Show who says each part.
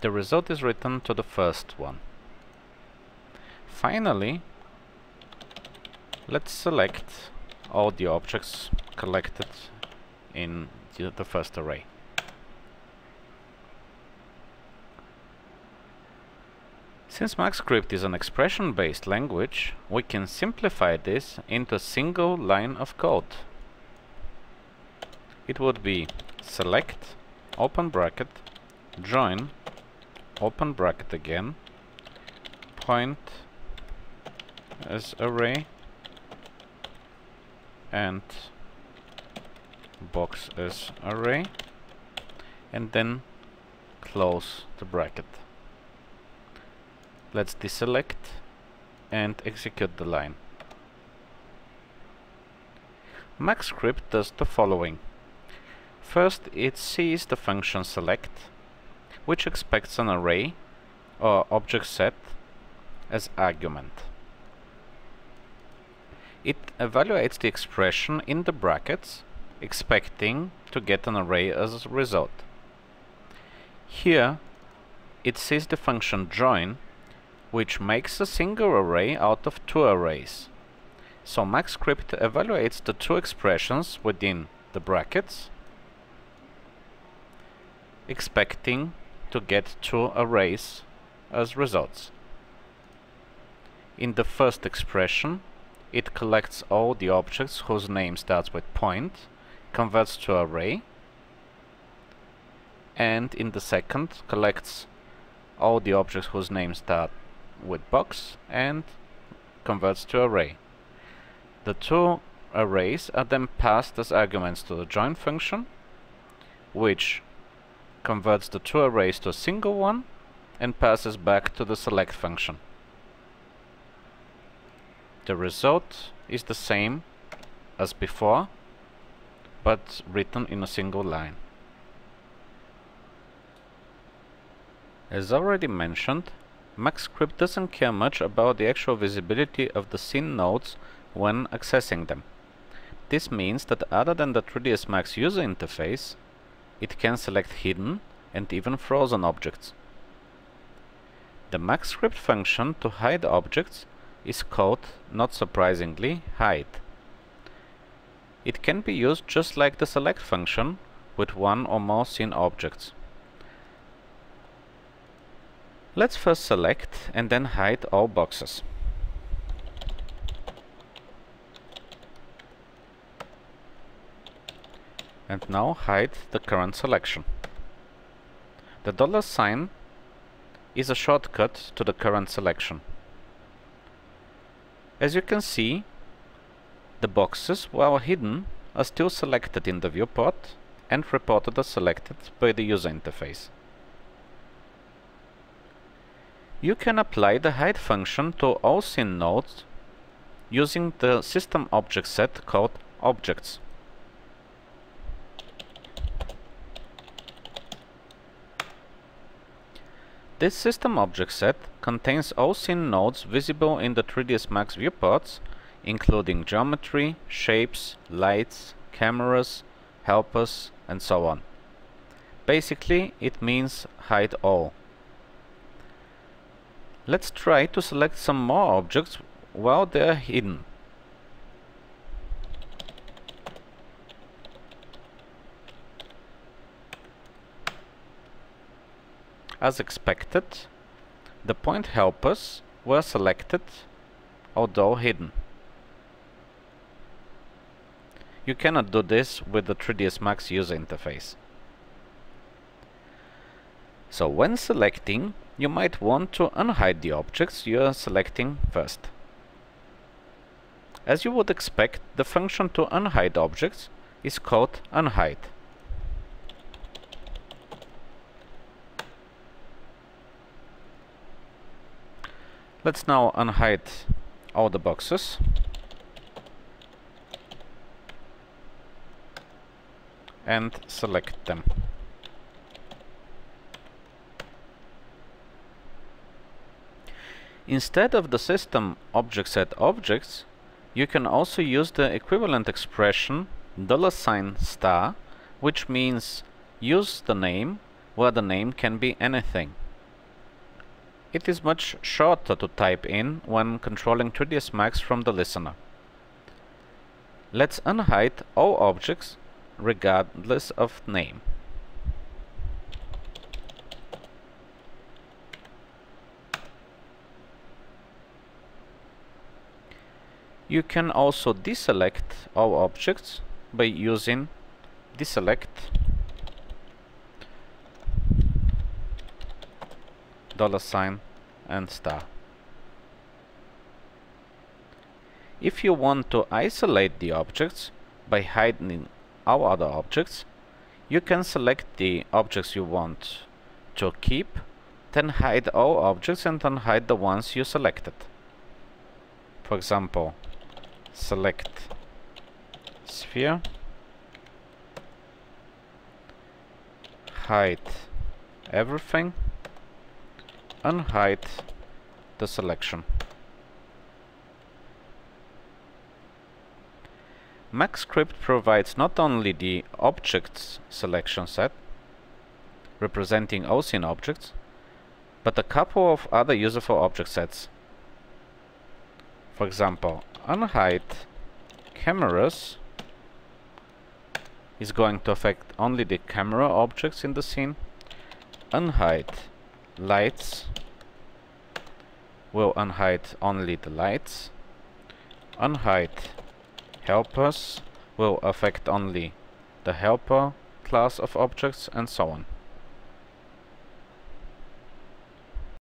Speaker 1: The result is written to the first one. Finally, let's select all the objects collected in the first array. Since MaxScript is an expression-based language, we can simplify this into a single line of code. It would be select, open bracket, join, open bracket again, point as array, and box as array, and then close the bracket. Let's deselect and execute the line. MaxScript does the following. First, it sees the function select, which expects an array or object set as argument. It evaluates the expression in the brackets, expecting to get an array as a result. Here, it sees the function join, which makes a single array out of two arrays. So MaxScript evaluates the two expressions within the brackets, expecting to get two arrays as results. In the first expression, it collects all the objects whose name starts with point, converts to array, and in the second collects all the objects whose names start with box and converts to array. The two arrays are then passed as arguments to the join function, which converts the two arrays to a single one and passes back to the select function. The result is the same as before, but written in a single line. As already mentioned, MaxScript doesn't care much about the actual visibility of the scene nodes when accessing them. This means that other than the 3ds Max user interface, it can select hidden and even frozen objects. The MaxScript function to hide objects is called, not surprisingly, hide. It can be used just like the select function with one or more scene objects. Let's first select and then hide all boxes. And now hide the current selection. The $sign is a shortcut to the current selection. As you can see, the boxes, while hidden, are still selected in the viewport and reported as selected by the user interface. You can apply the hide function to all scene nodes using the system object set called objects. This system object set contains all scene nodes visible in the 3ds Max viewports, including geometry, shapes, lights, cameras, helpers, and so on. Basically, it means hide all. Let's try to select some more objects while they are hidden. As expected, the point helpers were selected, although hidden. You cannot do this with the 3ds Max user interface. So when selecting, you might want to unhide the objects you are selecting first. As you would expect, the function to unhide objects is called unhide. Let's now unhide all the boxes. And select them. Instead of the system object set objects, you can also use the equivalent expression $*, which means use the name where the name can be anything. It is much shorter to type in when controlling 3ds Max from the listener. Let's unhide all objects regardless of name. You can also deselect all objects by using deselect $ and star. If you want to isolate the objects by hiding all other objects, you can select the objects you want to keep, then hide all objects and unhide the ones you selected. For example, select sphere, hide everything, unhide the selection. MaxScript provides not only the objects selection set, representing all scene objects, but a couple of other useful object sets. For example, unhide cameras is going to affect only the camera objects in the scene. Unhide lights will unhide only the lights. Unhide helpers will affect only the helper class of objects, and so on.